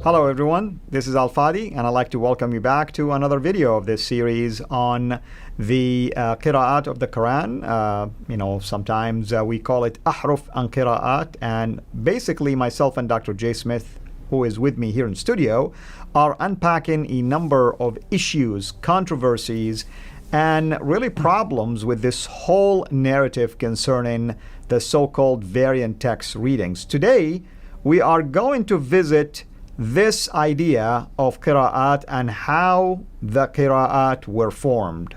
Hello everyone, this is Fadi, and I'd like to welcome you back to another video of this series on the Qira'at of the Quran. Sometimes we call it Ahruf and Qira'at, and basically myself and Dr. J. Smith, who is with me here in studio, are unpacking a number of issues, controversies, and really problems with this whole narrative concerning the so-called variant text readings. Today, we are going to visit this idea of qira'at and how the qira'at were formed.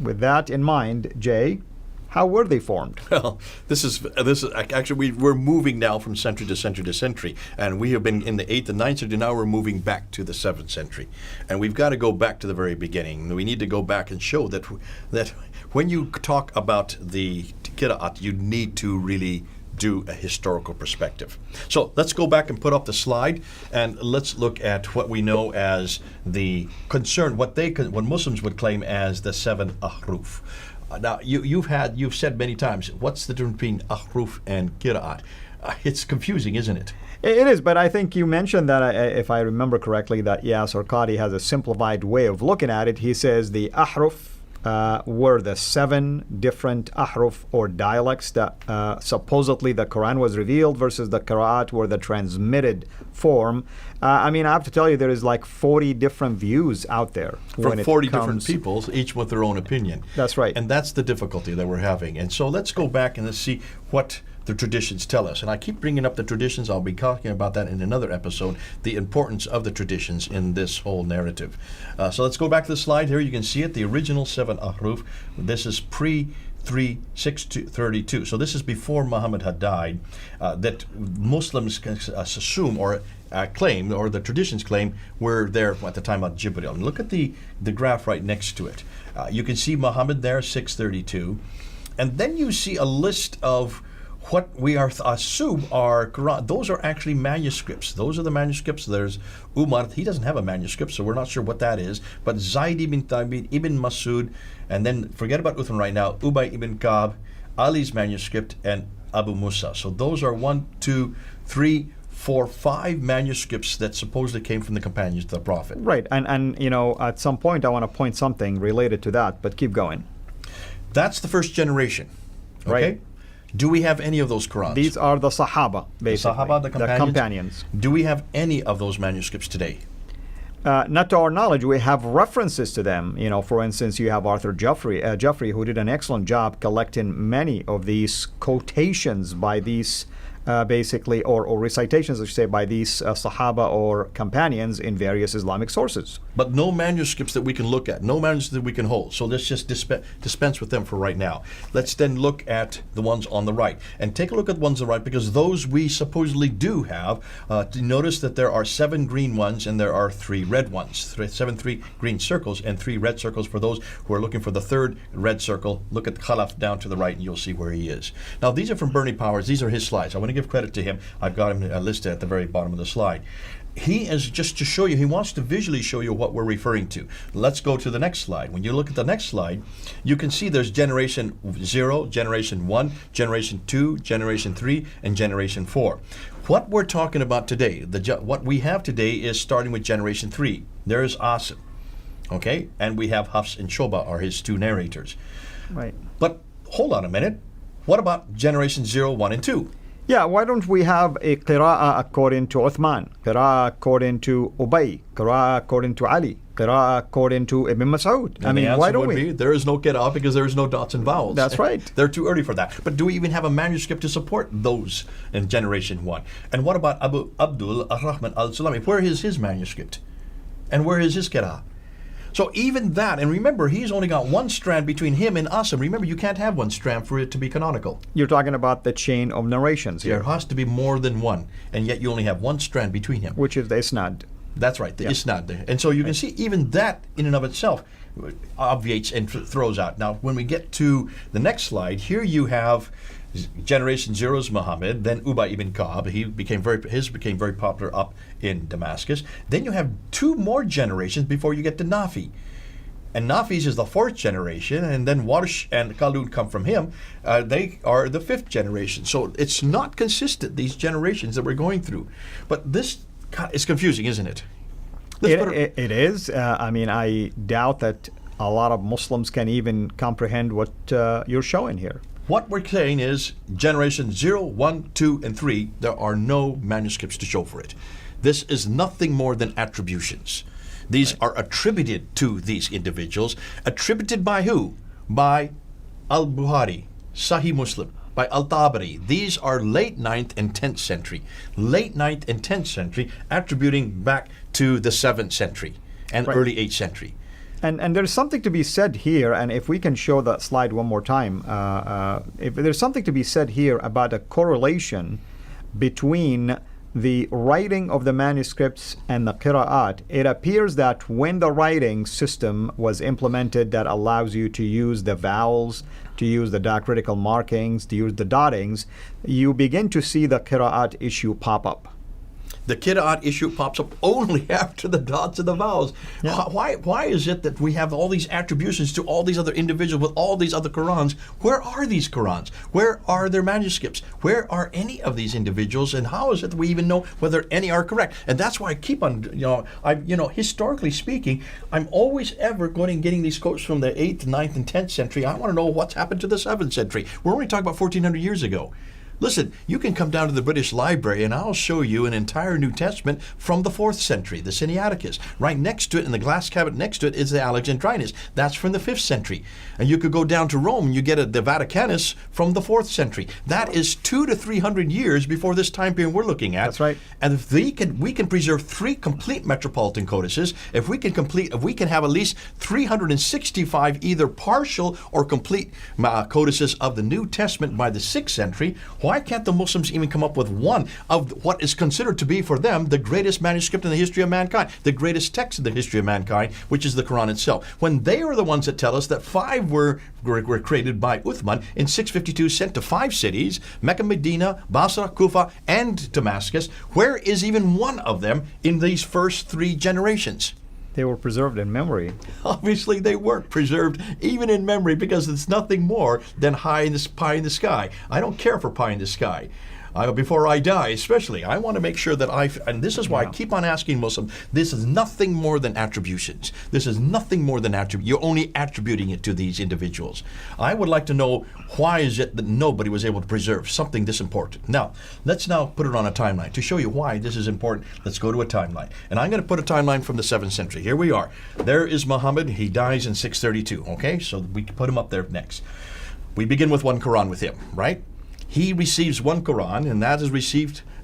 With that in mind, Jay, how were they formed? Well, this is actually we're moving now from century to century to century, and we have been in the 8th and 9th century. Now we're moving back to the 7th century, and we've got to go back to the very beginning. We need to go back and show that when you talk about the qira'at, you need to really do a historical perspective. So let's go back and put up the slide, and let's look at what we know as the concern, what Muslims would claim as the 7 ahruf. Now you've said many times, what's the difference between ahruf and qira'at? It's confusing, isn't it? It is, but I think you mentioned that, if I remember correctly, that Yasser Qadi has a simplified way of looking at it. He says the ahruf were the 7 different ahruf or dialects that supposedly the Quran was revealed, versus the qira'at were the transmitted form. I have to tell you, there is like 40 different views out there. From 40 different people, each with their own opinion. That's right. And that's the difficulty that we're having. And so let's go back and let's see what the traditions tell us. And I keep bringing up the traditions. I'll be talking about that in another episode, the importance of the traditions in this whole narrative. So let's go back to the slide here. You can see it, the original 7 ahruf. This is pre-632. So this is before Muhammad had died, that Muslims assume or claim, or the traditions claim, were there at the time of Jibril. And look at the graph right next to it. You can see Muhammad there, 632. And then you see a list of what we assume are Quran. Those are actually manuscripts. Those are the manuscripts. There's Umar. He doesn't have a manuscript, so we're not sure what that is. But Zayd ibn Thabit, Ibn Masud, and then forget about Uthman right now, Ubay ibn Ka'b, Ali's manuscript, and Abu Musa. So those are 1, 2, 3, 4, 5 manuscripts that supposedly came from the companions of the Prophet. Right, and at some point I want to point something related to that, but keep going. That's the first generation. Okay? Right. Do we have any of those Qurans? These are the Sahaba, basically. The Sahaba, the companions. Do we have any of those manuscripts today? Not to our knowledge. We have references to them. For instance, you have Arthur Jeffrey, who did an excellent job collecting many of these quotations by these basically, or recitations, I should say, by these Sahaba or companions in various Islamic sources. But no manuscripts that we can look at, no manuscripts that we can hold. So let's just dispense with them for right now. Let's then look at the ones on the right. And take a look at the ones on the right, because those we supposedly do have. Notice that there are 7 green ones and there are 3 red ones. 7 green circles and 3 red circles for those who are looking for the 3rd red circle. Look at Khalaf down to the right and you'll see where he is. Now these are from Bernie Powers. These are his slides. I want to give credit to him. I've got him listed at the very bottom of the slide. He is just to show you, he wants to visually show you what we're referring to. Let's go to the next slide. When you look at the next slide, you can see there's generation 0, generation 1, generation 2, generation 3, and generation 4. What we're talking about today, what we have today is starting with generation 3. There is Asim, okay? And we have Hafs and Shoba are his 2 narrators. Right. But hold on a minute. What about generation 0, 1, and 2? Yeah, why don't we have a qira'ah according to Uthman, qira'ah according to Ubay, qira'ah according to Ali, qira'ah according to Ibn Mas'ud? Why don't we? There is no qira'ah because there is no dots and vowels. That's right. They're too early for that. But do we even have a manuscript to support those in generation 1? And what about Abu Abdul Ar-Rahman al-Sulami? Where is his manuscript? And where is his qira'ah? So even that, and remember, he's only got 1 strand between him and Asim. Remember, you can't have 1 strand for it to be canonical. You're talking about the chain of narrations here. There has to be more than 1, and yet you only have 1 strand between him. Which is the isnad. That's right, the isnad there. And so you can see even that in and of itself obviates and throws out. Now, when we get to the next slide, here you have generation 0 is Muhammad, then Ubay ibn Ka'b. His became very popular up in Damascus. Then you have 2 more generations before you get to Nafi. And Nafis is the 4th generation, and then Warsh and Qalun come from him. They are the 5th generation. So it's not consistent, these generations that we're going through. But this God, it's confusing, isn't it? Let's put It is. I mean, I doubt that a lot of Muslims can even comprehend what you're showing here. What we're saying is generation 0, 1, 2, and 3, there are no manuscripts to show for it. This is nothing more than attributions. These are attributed to these individuals. Attributed by who? By Al-Bukhari, Sahih Muslim, by Al-Tabari. These are late 9th and 10th century. Late 9th and 10th century, attributing back to the 7th century and early 8th century. And there's something to be said here, and if we can show that slide one more time, if there's something to be said here about a correlation between the writing of the manuscripts and the qira'at. It appears that when the writing system was implemented that allows you to use the vowels, to use the diacritical markings, to use the dottings, you begin to see the qira'at issue pop up. The Qur'an issue pops up only after the dots and the vowels. Yeah. Why is it that we have all these attributions to all these other individuals with all these other Qur'ans? Where are these Qur'ans? Where are their manuscripts? Where are any of these individuals? And how is it that we even know whether any are correct? And that's why I keep on, historically speaking, I'm always ever going and getting these quotes from the 8th, 9th, and 10th century. I want to know what's happened to the 7th century. We're only talking about 1400 years ago. Listen, you can come down to the British Library and I'll show you an entire New Testament from the 4th century, the Sinaiticus. Right next to it, in the glass cabinet next to it, is the Alexandrinus. That's from the 5th century. And you could go down to Rome and you get the Vaticanus from the 4th century. That is 200 to 300 years before this time period we're looking at. That's right. And if we can preserve 3 complete metropolitan codices, if we can have at least 365 either partial or complete codices of the New Testament by the 6th century, why can't the Muslims even come up with one of what is considered to be for them the greatest manuscript in the history of mankind, the greatest text in the history of mankind, which is the Quran itself? When they are the ones that tell us that 5 were created by Uthman in 652, sent to 5 cities, Mecca, Medina, Basra, Kufa, and Damascus, where is even one of them in these first 3 generations? They were preserved in memory. Obviously, they weren't preserved even in memory because it's nothing more than pie in the sky. I don't care for pie in the sky. Before I die, especially, I want to make sure that and this is why I keep on asking Muslims, this is nothing more than attributions. This is nothing more than you're only attributing it to these individuals. I would like to know, why is it that nobody was able to preserve something this important? Now, let's now put it on a timeline. To show you why this is important, let's go to a timeline. And I'm going to put a timeline from the 7th century. Here we are. There is Muhammad. He dies in 632. Okay, so we can put him up there next. We begin with one Quran with him, right? He receives one Quran, and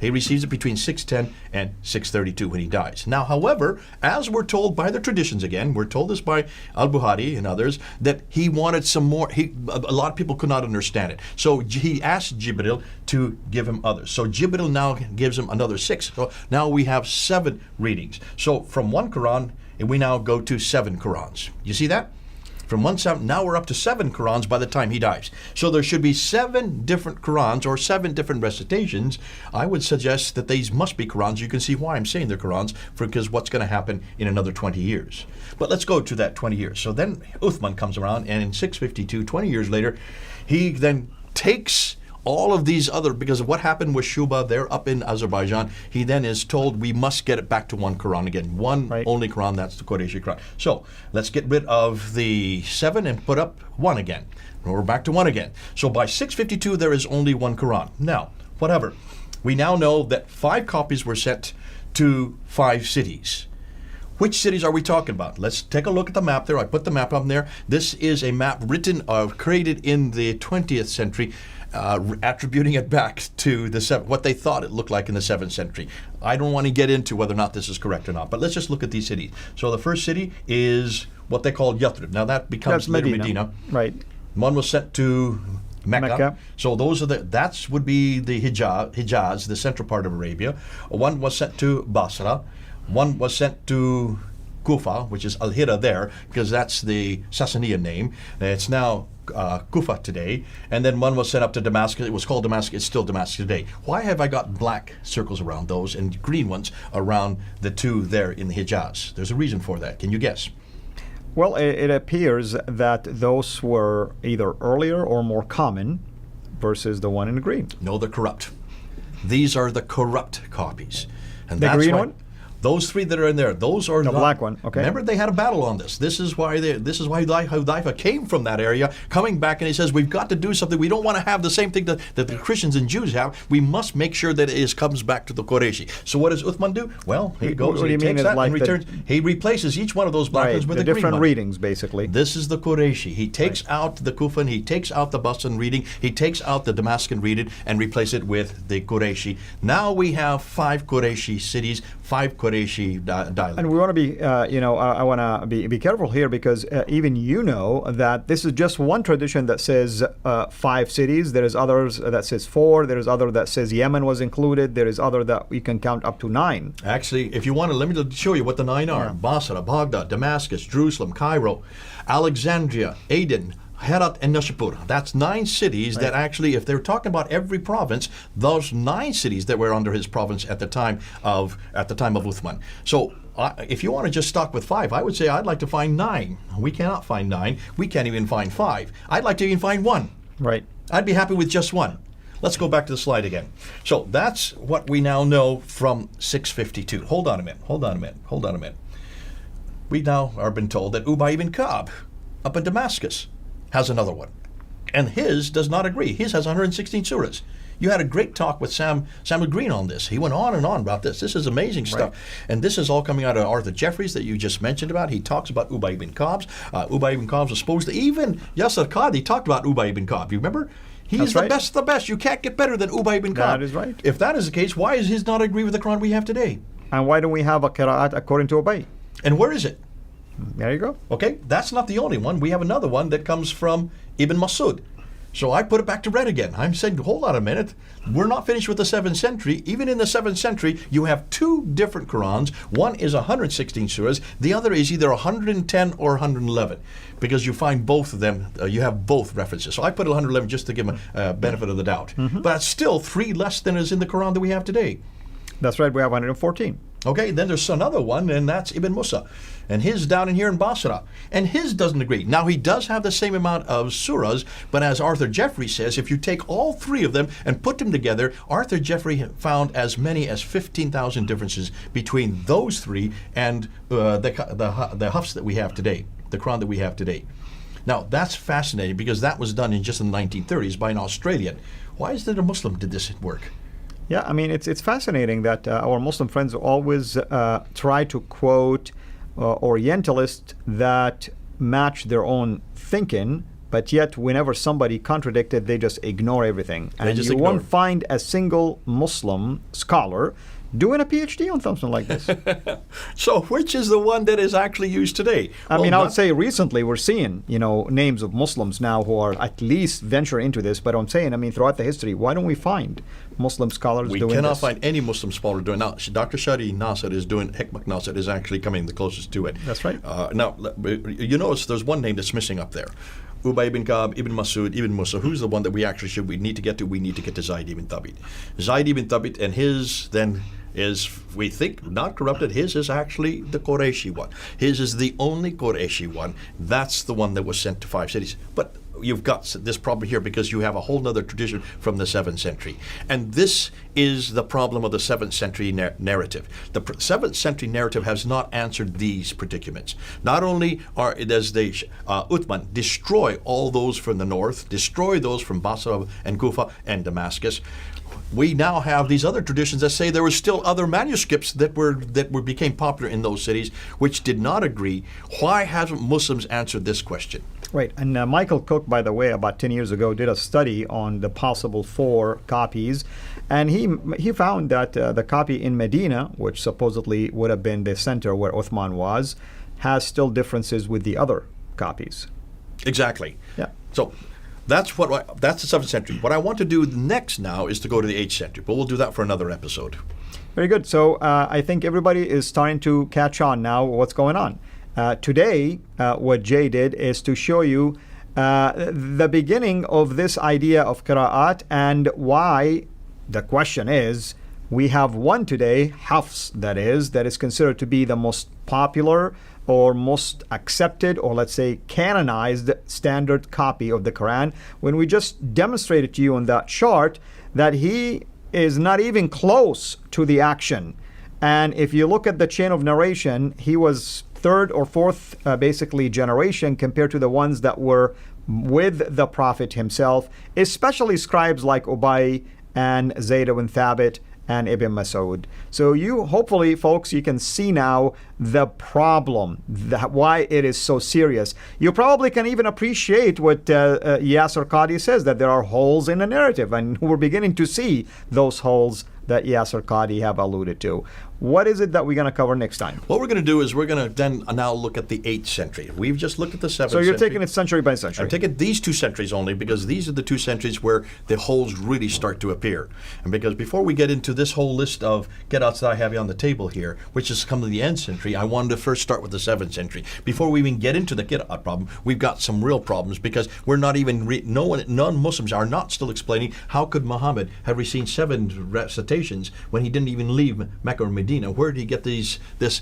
he receives it between 610 and 632 when he dies. Now, however, as we're told by the traditions again, we're told this by Al-Bukhari and others, that he wanted some more. A lot of people could not understand it. So he asked Jibril to give him others. So Jibril now gives him another 6. So now we have 7 readings. So from one Quran, we now go to 7 Qurans. You see that? From 1/7, now we're up to 7 Qurans by the time he dies. So there should be 7 different Qurans or 7 different recitations. I would suggest that these must be Qurans. You can see why I'm saying they're Qurans, because what's going to happen in another 20 years. But let's go to that 20 years. So then Uthman comes around, and in 652, 20 years later, he then takes all of these other, because of what happened with Shuba, they're up in Azerbaijan, he then is told we must get it back to one Quran again. One only Quran, that's the Qurayshi Quran. So let's get rid of the 7 and put up 1 again. We're back to 1 again. So by 652, there is only 1 Quran. Now, whatever. We now know that 5 copies were sent to 5 cities. Which cities are we talking about? Let's take a look at the map there. I put the map up there. This is a map created in the 20th century, attributing it back to what they thought it looked like in the 7th century. I don't want to get into whether or not this is correct or not, but let's just look at these cities. So the first city is what they call Yathrib. Now that becomes later Medina. Right. One was sent to Mecca. So that would be the Hijaz, the central part of Arabia. One was sent to Basra. One was sent to Kufa, which is Al-Hira there, because that's the Sassanian name. It's now Kufa today. And then one was sent up to Damascus. It was called Damascus. It's still Damascus today. Why have I got black circles around those and green ones around the 2 there in the Hijaz? There's a reason for that. Can you guess? Well, it appears that those were either earlier or more common versus the one in green. No, they're corrupt. These are the corrupt copies. And The that's green why- one? Those three that are in there, those are The not- black one, okay. Remember, they had a battle on this. This is why Hudayfa came from that area, coming back, and he says, we've got to do something. We don't want to have the same thing that the Christians and Jews have. We must make sure that it comes back to the Qurayshi. So what does Uthman do? Well, he goes What do and you he mean takes is that like and returns. He replaces each one of those black ones with the a green different one. readings, basically. This is the Qurayshi. He takes out the Kufan, he takes out the Basran reading, he takes out the Damascus reading, and replaces it with the Qurayshi. Now we have 5 Qurayshi cities, 5 Qurayshi dialects. And we want to be, I want to be careful here because even you know that this is just one tradition that says 5 cities. There is others that says 4. There is other that says Yemen was included. There is other that we can count up to 9. Actually, if you want to, let me show you what the 9 are. Yeah. Basra, Baghdad, Damascus, Jerusalem, Cairo, Alexandria, Aden, Herat, and Nishapur. That's 9 cities that actually, if they're talking about every province, those 9 cities that were under his province at the time of Uthman. So if you want to just start with 5, I would say I'd like to find 9. We cannot find 9. We can't even find 5. I'd like to even find 1. Right. I'd be happy with just 1. Let's go back to the slide again. So that's what we now know from 652. Hold on a minute. We now are been told that Ubay ibn Ka'b up in Damascus has another one. And his does not agree. His has 116 surahs. You had a great talk with Samuel Green on this. He went on and on about this. This is amazing stuff. Right. And this is all coming out of Arthur Jeffries that you just mentioned about. He talks about Ubay ibn Ka'b. Ubay ibn Ka'b was supposed to, even Yasser Qadi talked about Ubay ibn Ka'b. You remember? He That's is the right. best of the best. You can't get better than Ubay ibn Ka'b. That is right. If that is the case, why is his not agree with the Quran we have today? And why don't we have a qira'at according to Ubay? And where is it? There you go. Okay, that's not the only one. We have another one that comes from Ibn Masud. So I put it back to red again. I'm saying, hold on a minute. We're not finished with the 7th century. Even in the 7th century, you have 2 different Qurans. One is 116 surahs. The other is either 110 or 111, because you find both of them. You have both references. So I put 111 just to give them a benefit of the doubt. But that's still 3 less than is in the Quran that we have today. That's right. We have 114. Okay, then there's another one, and that's Ibn Musa. And his down in here in Basra. And his doesn't agree. Now, he does have the same amount of surahs, but as Arthur Jeffrey says, if you take all 3 of them and put them together, Arthur Jeffrey found as many as 15,000 differences between those 3 and the Hafs that we have today, the Quran that we have today. Now, that's fascinating because that was done in just in the 1930s by an Australian. Why is it a Muslim did this work? Yeah, I mean, it's fascinating that our Muslim friends always try to quote Orientalists that match their own thinking, but yet whenever somebody contradicted, they just ignore everything. And you won't find a single Muslim scholar doing a PhD on something like this. So which is the one that is actually used today? I mean, I would say recently we're seeing, names of Muslims now who are at least venture into this. But I'm saying, throughout the history, why don't we find Muslim scholars doing this? We cannot find any Muslim scholar doing it. Now, Dr. Shadi Nasser is doing, Hikmak Nasser is actually coming the closest to it. That's right. Now, you notice there's one name that's missing up there. Ubay ibn Ka'b, Ibn Masud, Ibn Musa. Who's the one that we need to get to? We need to get to Zayd ibn Thabit. Zayd ibn Thabit, and his then is, we think, not corrupted. His is actually the Qurayshi one. His is the only Qurayshi one. That's the one that was sent to 5 cities. But you've got this problem here because you have a whole other tradition from the 7th century. And this is the problem of the 7th century narrative. The 7th century narrative has not answered these predicaments. Not only does Uthman destroy all those from the north, destroy those from Basra and Kufa and Damascus, we now have these other traditions that say there were still other manuscripts that became popular in those cities which did not agree. Why haven't Muslims answered this question? Right, and Michael Cook, by the way, about 10 years ago, did a study on the possible 4 copies, and he found that the copy in Medina, which supposedly would have been the center where Uthman was, has still differences with the other copies. Exactly. Yeah. So that's the 7th century. What I want to do next now is to go to the 8th century, but we'll do that for another episode. Very good. So I think everybody is starting to catch on now what's going on. Today, what Jay did is to show you the beginning of this idea of qira'at and why the question is, we have one today, Hafs, that is considered to be the most popular or most accepted, or let's say canonized standard copy of the Quran, when we just demonstrated to you on that chart that he is not even close to the action And if you look at the chain of narration, he was third or fourth basically generation compared to the ones that were with the Prophet himself, especially scribes like Ubay and Zayd ibn Thabit and Ibn Mas'ud. So you, hopefully, folks, you can see now the problem, why it is so serious. You probably can even appreciate what Yasir Qadhi says, that there are holes in the narrative, and we're beginning to see those holes that Yasir Qadhi have alluded to. What is it that we're going to cover next time? What we're going to do is we're going to then now look at the 8th century. We've just looked at the 7th century. So you're taking it century by century. I'm taking these 2 centuries only because these are the 2 centuries where the holes really start to appear. And because before we get into this whole list of get-outs that I have on the table here, which is come to the end century, I wanted to first start with the 7th century. Before we even get into the get-out problem, we've got some real problems because we're not even, non-Muslims are not still explaining how could Muhammad have received 7 recitations when he didn't even leave Mecca or Medina. Where did he get this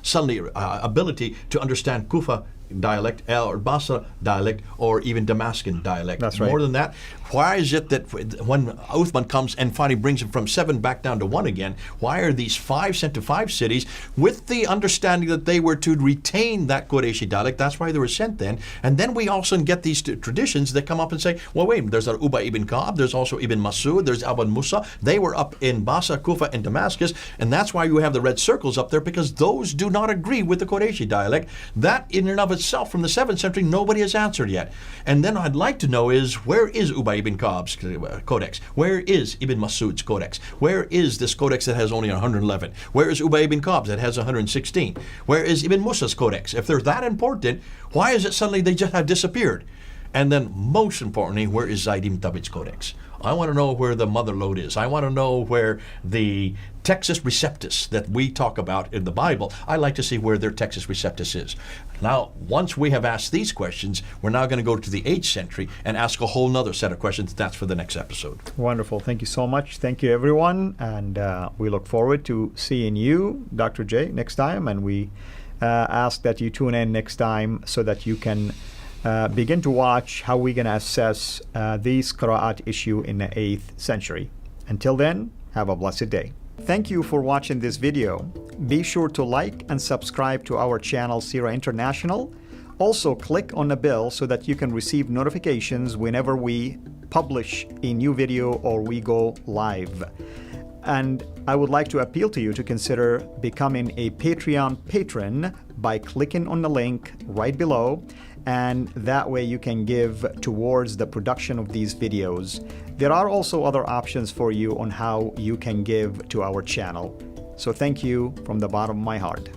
suddenly ability to understand Kufa dialect or Basra dialect or even Damascus dialect? That's right. More than that, why is it that when Uthman comes and finally brings him from 7 back down to 1 again, why are these 5 sent to 5 cities with the understanding that they were to retain that Qurayshi dialect? That's why they were sent then. And then we also get these traditions that come up and say, well, wait, there's Ubay ibn Ka'b, there's also Ibn Mas'ud, there's Abu Musa. They were up in Basra, Kufa, and Damascus, and that's why you have the red circles up there, because those do not agree with the Qurayshi dialect. That in and of itself from the 7th century, nobody has answered yet. And then I'd like to know is, where is Ubay ibn Ka'b's codex? Where is Ibn Mas'ud's codex? Where is this codex that has only 111? Where is Ubay ibn Ka'b's that has 116? Where is Ibn Musa's codex? If they're that important, why is it suddenly they just have disappeared? And then most importantly, where is Zayd ibn Thabit's codex? I want to know where the mother lode is. I want to know where the Textus Receptus that we talk about in the Bible, I like to see where their Textus Receptus is. Now, once we have asked these questions, we're now going to go to the 8th century and ask a whole nother set of questions. That's for the next episode. Wonderful. Thank you so much. Thank you, everyone. And we look forward to seeing you, Dr. J, next time. And we ask that you tune in next time so that you can begin to watch how we're going to assess these Qira'at issue in the 8th century. Until then, have a blessed day. Thank you for watching this video. Be sure to like and subscribe to our channel CIRA International. Also, click on the bell so that you can receive notifications whenever we publish a new video or we go live. And I would like to appeal to you to consider becoming a Patreon patron by clicking on the link right below, and that way you can give towards the production of these videos. There are also other options for you on how you can give to our channel. So thank you from the bottom of my heart.